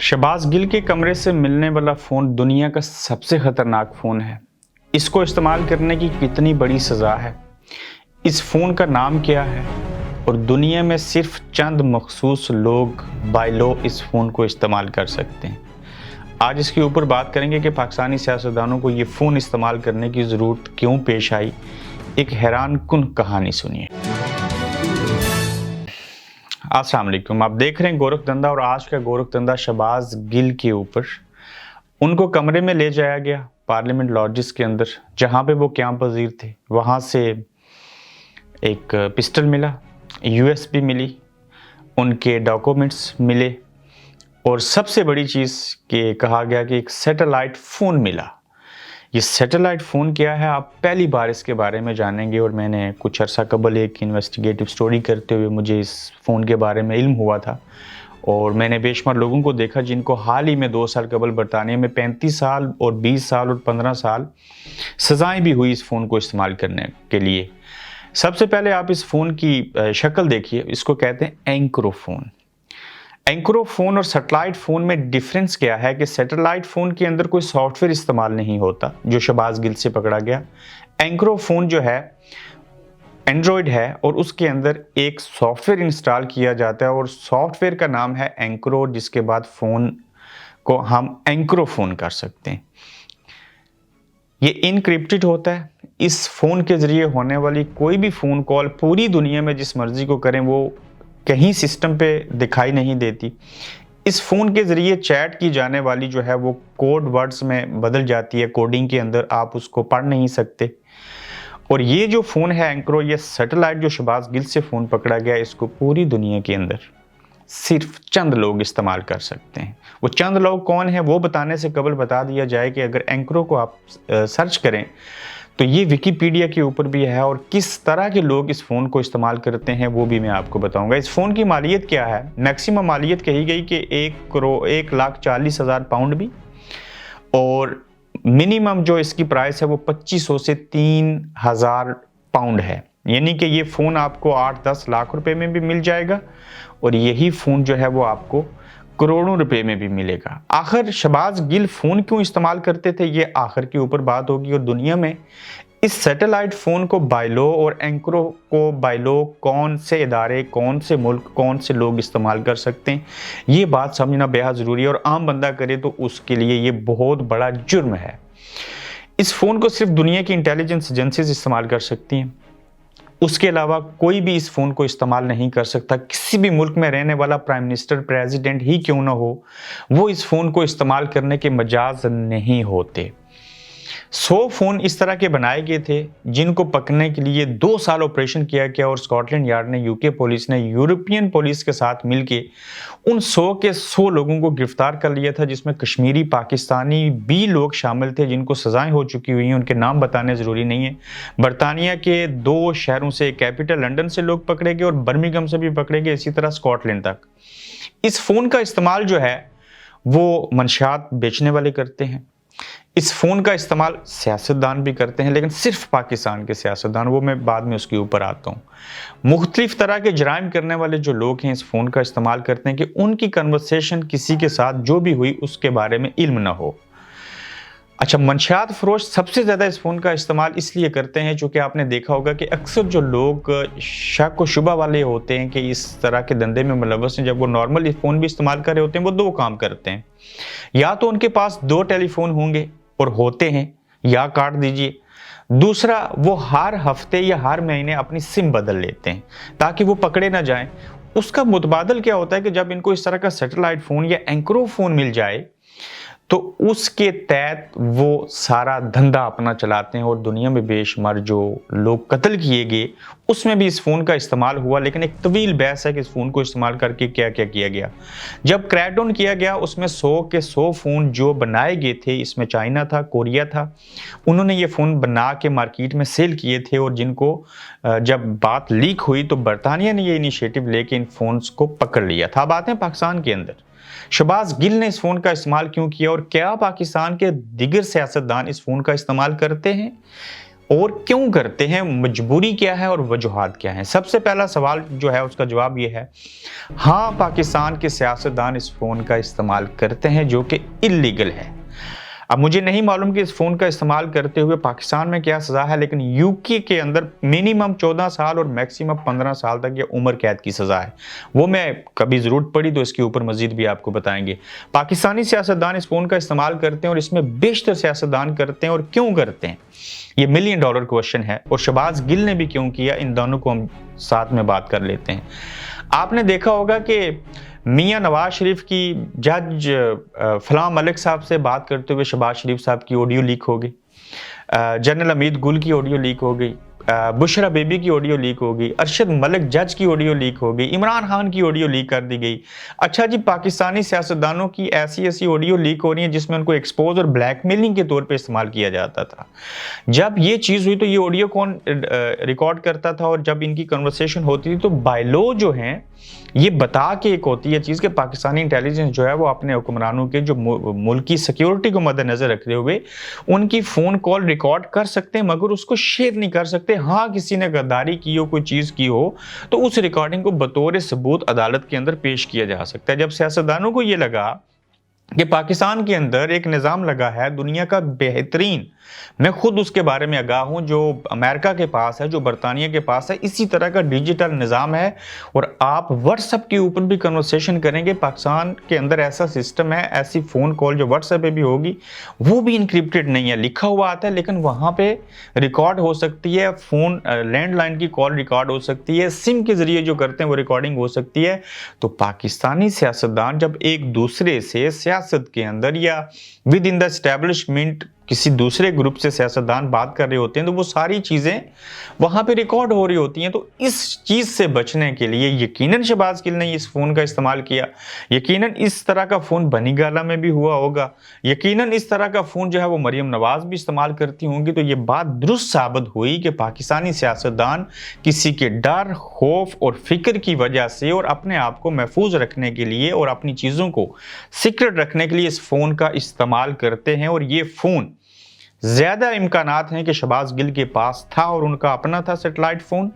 शहबाज गिल के कमरे से मिलने वाला फ़ोन दुनिया का सबसे ख़तरनाक फ़ोन है। इसको इस्तेमाल करने की कितनी बड़ी सज़ा है, इस फ़ोन का नाम क्या है और दुनिया में सिर्फ चंद मखसूस लोग बाय लॉ इस फ़ोन को इस्तेमाल कर सकते हैं। आज इसके ऊपर बात करेंगे कि पाकिस्तानी सियासतदानों को ये फ़ोन इस्तेमाल करने की ज़रूरत क्यों पेश आई। एक हैरान कुन कहानी सुनिए। अस्सलाम वालेकुम, आप देख रहे हैं गोरख धंधा और आज का गोरख धंधा शहबाज गिल के ऊपर। उनको कमरे में ले जाया गया पार्लियामेंट लॉजिस के अंदर जहां पे वो क़याम पज़ीर थे। वहां से एक पिस्टल मिला, यूएसबी मिली, उनके डॉक्यूमेंट्स मिले और सबसे बड़ी चीज़ कि कहा गया कि एक सैटेलाइट फ़ोन मिला। ये सैटेलाइट फ़ोन क्या है, आप पहली बार इसके बारे में जानेंगे। और मैंने कुछ अर्सा कबल एक इन्वेस्टिगेटिव स्टोरी करते हुए मुझे इस फ़ोन के बारे में इल्म हुआ था और मैंने बेशुमार लोगों को देखा जिनको हाल ही में 2 साल कबल बरतानिया में 35 साल और 20 साल और 15 साल सज़ाएँ भी हुई इस फ़ोन को इस्तेमाल करने के लिए। सबसे पहले आप इस फ़ोन की शक्ल देखिए, इसको कहते हैं एंक्रो फ़ोन। एंक्रो फ़ोन और सैटेलाइट फ़ोन में डिफरेंस क्या है कि सैटेलाइट फ़ोन के अंदर कोई सॉफ्टवेयर इस्तेमाल नहीं होता जो शहबाज गिल से पकड़ा गया। एंक्रो फ़ोन जो है एंड्रॉयड है और उसके अंदर एक सॉफ्टवेयर इंस्टॉल किया जाता है और सॉफ्टवेयर का नाम है एंक्रो, जिसके बाद फ़ोन को हम एंक्रो फ़ोन कर सकते हैं। ये इनक्रिप्टेड होता है। इस फ़ोन के ज़रिए होने वाली कोई भी फ़ोन कॉल पूरी दुनिया में जिस मर्ज़ी को करें वो कहीं सिस्टम पे दिखाई नहीं देती। इस फ़ोन के ज़रिए चैट की जाने वाली जो है वो कोड वर्ड्स में बदल जाती है, कोडिंग के अंदर आप उसको पढ़ नहीं सकते। और ये जो फ़ोन है एंक्रो, ये सैटेलाइट जो शहबाज गिल से फ़ोन पकड़ा गया, इसको पूरी दुनिया के अंदर सिर्फ चंद लोग इस्तेमाल कर सकते हैं। वो चंद लोग कौन है वो बताने से कबल बता दिया जाए कि अगर एंक्रो को आप सर्च करें तो ये विकिपीडिया के ऊपर भी है और किस तरह के लोग इस फ़ोन को इस्तेमाल करते हैं वो भी मैं आपको बताऊंगा। इस फ़ोन की मालियत क्या है, मैक्सिमम मालियत कही गई कि 1,40,000 पाउंड भी, और मिनिमम जो इसकी प्राइस है वो 2500 से 3,000 पाउंड है। यानी कि ये फ़ोन आपको 8-10 लाख रुपए में भी मिल जाएगा और यही फ़ोन जो है वो आपको करोड़ों रुपए में भी मिलेगा। आखिर शहबाज गिल फ़ोन क्यों इस्तेमाल करते थे, ये आखिर के ऊपर बात होगी। और दुनिया में इस सैटेलाइट फ़ोन को बाय लॉ और एंक्रो को बाय लॉ कौन से इदारे, कौन से मुल्क, कौन से लोग इस्तेमाल कर सकते हैं, ये बात समझना बेहद ज़रूरी है। और आम बंदा करे तो उसके लिए ये बहुत बड़ा जुर्म है। इस फ़ोन को सिर्फ दुनिया की इंटेलिजेंस एजेंसीज इस्तेमाल कर सकती हैं, उसके अलावा कोई भी इस फ़ोन को इस्तेमाल नहीं कर सकता। किसी भी मुल्क में रहने वाला प्राइम मिनिस्टर, प्रेसिडेंट ही क्यों ना हो, वो इस फ़ोन को इस्तेमाल करने के मजाज नहीं होते। 100 फ़ोन इस तरह के बनाए गए थे जिनको पकड़ने के लिए 2 साल ऑपरेशन किया गया और स्कॉटलैंड यार्ड ने, यूके पुलिस ने यूरोपियन पुलिस के साथ मिलके उन 100 के 100 लोगों को गिरफ्तार कर लिया था, जिसमें कश्मीरी, पाकिस्तानी भी लोग शामिल थे जिनको सजाएं हो चुकी हुई हैं। उनके नाम बताने ज़रूरी नहीं है। बरतानिया के 2 शहरों से, कैपिटल लंदन से लोग पकड़े गए और बर्मिंघम से भी पकड़े गए, इसी तरह स्कॉटलैंड तक। इस फ़ोन का इस्तेमाल जो है वो मंशियात बेचने वाले करते हैं। इस फ़ोन का इस्तेमाल सियासतदान भी करते हैं, लेकिन सिर्फ पाकिस्तान के सियासतदान, वो मैं बाद में उसके ऊपर आता हूँ। मुख्तलिफ तरह के जराइम करने वाले जो लोग हैं इस फ़ोन का इस्तेमाल करते हैं कि उनकी कन्वर्सेशन किसी के साथ जो भी हुई उसके बारे में इल्म ना हो। अच्छा, मंशियात फरोश सबसे ज़्यादा इस फ़ोन का इस्तेमाल इसलिए करते हैं चूँकि आपने देखा होगा कि अक्सर जो लोग शक व शुबा वाले होते हैं कि इस तरह के धंधे में मुलव्वस हैं, जब वो नॉर्मल फ़ोन भी इस्तेमाल कर रहे होते हैं वो 2 काम करते हैं। या तो उनके पास 2 टेलीफोन होंगे और होते हैं, या काट दीजिए। दूसरा, वो हर हफ्ते या हर महीने अपनी सिम बदल लेते हैं ताकि वो पकड़े ना जाएं। उसका मुतबादल क्या होता है कि जब इनको इस तरह का सैटेलाइट फ़ोन या एंक्रो फ़ोन मिल जाए तो उसके तहत वो सारा धंधा अपना चलाते हैं और दुनिया में बेशुमार जो लोग कत्ल किए गए उसमें भी इस फ़ोन का इस्तेमाल हुआ। लेकिन एक तवील बहस है कि इस फ़ोन को इस्तेमाल करके क्या क्या किया गया। जब क्रैकडाउन किया गया उसमें 100 के 100 फ़ोन जो बनाए गए थे, इसमें चाइना था, कोरिया था, उन्होंने ये फ़ोन बना के मार्केट में सेल किए थे। और जिनको जब बात लीक हुई तो बरतानिया ने ये इनिशिएटिव लेके इन फ़ोन्स को पकड़ लिया था। अब आते हैं पाकिस्तान के अंदर, शहबाज गिल ने इस फ़ोन का इस्तेमाल क्यों किया और क्या पाकिस्तान के दिगर सियासतदान इस फ़ोन का इस्तेमाल करते हैं اور کیوں کرتے ہیں, مجبوری کیا ہے اور وجوہات کیا ہیں. سب سے پہلا سوال جو ہے اس کا جواب یہ ہے, ہاں پاکستان کے سیاستدان اس فون کا استعمال کرتے ہیں جو کہ اللیگل ہے. اب مجھے نہیں معلوم کہ اس فون کا استعمال کرتے ہوئے پاکستان میں کیا سزا ہے, لیکن یو کے کے اندر منیمم 14 سال اور میکسیمم 15 سال تک یہ عمر قید کی سزا ہے. وہ میں کبھی ضرورت پڑی تو اس کے اوپر مزید بھی آپ کو بتائیں گے. پاکستانی سیاستدان اس فون کا استعمال کرتے ہیں اور اس میں بیشتر سیاستدان کرتے ہیں, اور کیوں کرتے ہیں یہ $1 ملین کویشچن ہے. اور شہباز گل نے بھی کیوں کیا, ان دونوں کو ہم ساتھ میں بات کر لیتے ہیں. آپ نے دیکھا ہوگا کہ میاں نواز شریف کی جج فلاں ملک صاحب سے بات کرتے ہوئے شہباز شریف صاحب کی آڈیو لیک ہو گئی, جنرل امید گل کی آڈیو لیک ہو گئی, بشرا بیبی کی آڈیو لیک ہو گئی, ارشد ملک جج کی آڈیو لیک ہو گئی, عمران خان کی آڈیو لیک کر دی گئی. اچھا جی, پاکستانی سیاستدانوں کی ایسی آڈیو لیک ہو رہی ہیں جس میں ان کو ایکسپوز اور بلیک میلنگ کے طور پہ استعمال کیا جاتا تھا. جب یہ چیز ہوئی تو یہ آڈیو کون ریکارڈ کرتا تھا, اور جب ان کی کنورسیشن ہوتی تھی تو بائی لا جو ہیں یہ بتا کے ایک ہوتی ہے چیز کہ پاکستانی انٹیلیجنس جو ہے وہ اپنے حکمرانوں کے جو ملکی سیکیورٹی کو مد نظر رکھتے ہوئے ان کی فون کال ریکارڈ کر سکتے ہیں, مگر اس کو شیئر نہیں کر سکتے. ہاں کسی نے غداری کی ہو, کوئی چیز کی ہو, تو اس ریکارڈنگ کو بطور ثبوت عدالت کے اندر پیش کیا جا سکتا ہے. جب سیاستدانوں کو یہ لگا کہ پاکستان کے اندر ایک نظام لگا ہے دنیا کا بہترین, میں خود اس کے بارے میں آگاہ ہوں, جو امریکہ کے پاس ہے, جو برطانیہ کے پاس ہے, اسی طرح کا ڈیجیٹل نظام ہے, اور آپ واٹس ایپ کے اوپر بھی کنورسیشن کریں گے, پاکستان کے اندر ایسا سسٹم ہے, ایسی فون کال جو واٹس ایپ پہ بھی ہوگی وہ بھی انکرپٹڈ نہیں ہے, لکھا ہوا آتا ہے لیکن وہاں پہ ریکارڈ ہو سکتی ہے, فون لینڈ لائن کی کال ریکارڈ ہو سکتی ہے, سم کے ذریعے جو کرتے ہیں وہ ریکارڈنگ ہو سکتی ہے. تو پاکستانی سیاستدان جب ایک دوسرے سے سیاست کے اندر یا ود ان دا اسٹیبلشمنٹ کسی دوسرے گروپ سے سیاستدان بات کر رہے ہوتے ہیں تو وہ ساری چیزیں وہاں پہ ریکارڈ ہو رہی ہوتی ہیں. تو اس چیز سے بچنے کے لیے یقیناً شہباز گل نے اس فون کا استعمال کیا, یقیناً اس طرح کا فون بنی گالا میں بھی ہوا ہوگا, یقیناً اس طرح کا فون جو ہے وہ مریم نواز بھی استعمال کرتی ہوں گی. تو یہ بات درست ثابت ہوئی کہ پاکستانی سیاستدان کسی کے ڈر, خوف اور فکر کی وجہ سے اور اپنے آپ کو محفوظ رکھنے کے لیے اور اپنی چیزوں کو سیکرٹ رکھنے کے لیے اس فون کا استعمال کرتے ہیں. اور یہ فون زیادہ امکانات ہیں کہ شہباز گل کے پاس تھا اور ان کا اپنا تھا سیٹلائٹ فون,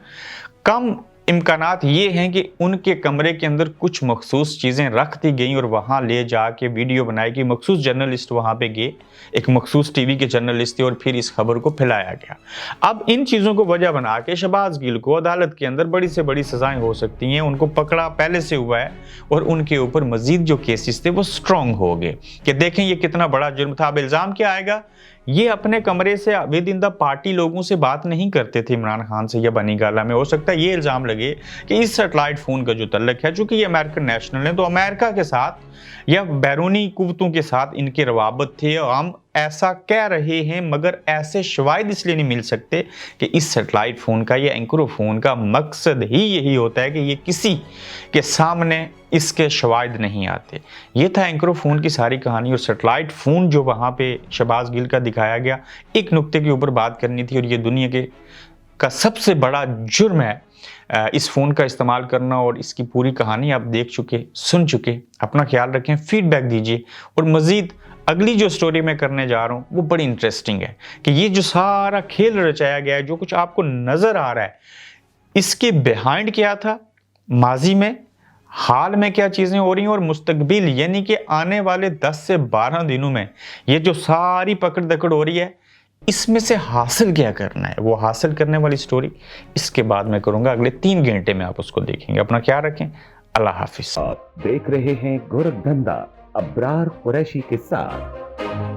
کم امکانات یہ ہیں کہ ان کے کمرے کے اندر کچھ مخصوص چیزیں رکھ دی گئیں اور وہاں لے جا کے ویڈیو بنائی گئی, مخصوص جرنلسٹ وہاں پہ گئے, ایک مخصوص ٹی وی کے جرنلسٹ تھے, اور پھر اس خبر کو پھیلایا گیا. اب ان چیزوں کو وجہ بنا کے شہباز گل کو عدالت کے اندر بڑی سے بڑی سزائیں ہو سکتی ہیں. ان کو پکڑا پہلے سے ہوا ہے اور ان کے اوپر مزید جو کیسز تھے وہ سٹرونگ ہو گئے کہ دیکھیں یہ کتنا بڑا جرم تھا. اب الزام کیا آئے گا, یہ اپنے کمرے سے ود ان دا پارٹی لوگوں سے بات نہیں کرتے تھے عمران خان سے یا بنی گالا میں. ہو سکتا ہے یہ الزام لگے کہ اس سیٹلائٹ فون کا جو تعلق ہے, چونکہ یہ امریکن نیشنل ہے تو امریکہ کے ساتھ یا بیرونی قوتوں کے ساتھ ان کے روابط تھے. ہم ایسا کہہ رہے ہیں مگر ایسے شواہد اس لیے نہیں مل سکتے کہ اس سیٹلائٹ فون کا یا اینکرو فون کا مقصد ہی یہی ہوتا ہے کہ یہ کسی کے سامنے اس کے شواہد نہیں آتے. یہ تھا اینکرو فون کی ساری کہانی. اور سیٹلائٹ فون جو وہاں پہ شہباز گل کا دکھایا گیا, ایک نقطے کے اوپر بات کرنی تھی, اور یہ دنیا کا سب سے بڑا جرم ہے اس فون کا استعمال کرنا. اور اس کی پوری کہانی آپ دیکھ چکے, سن چکے. اپنا خیال رکھیں, فیڈ بیک دیجیے, اور مزید اگلی جو سٹوری میں کرنے جا رہا ہوں وہ بڑی انٹرسٹنگ ہے کہ یہ جو سارا کھیل رچایا گیا ہے, جو کچھ آپ کو نظر آ رہا ہے, اس کے بیہائنڈ کیا تھا, ماضی میں, حال میں کیا چیزیں ہو رہی ہیں, اور مستقبل یعنی کہ آنے والے 10 سے 12 دنوں میں یہ جو ساری پکڑ دکڑ ہو رہی ہے, اس میں سے حاصل کیا کرنا ہے. وہ حاصل کرنے والی سٹوری اس کے بعد میں کروں گا, اگلے 3 گھنٹے میں آپ اس کو دیکھیں گے. اپنا خیال رکھیں, اللہ حافظ. آپ دیکھ رہے ہیں گورکھ دھندا ابرار قریشی کے ساتھ.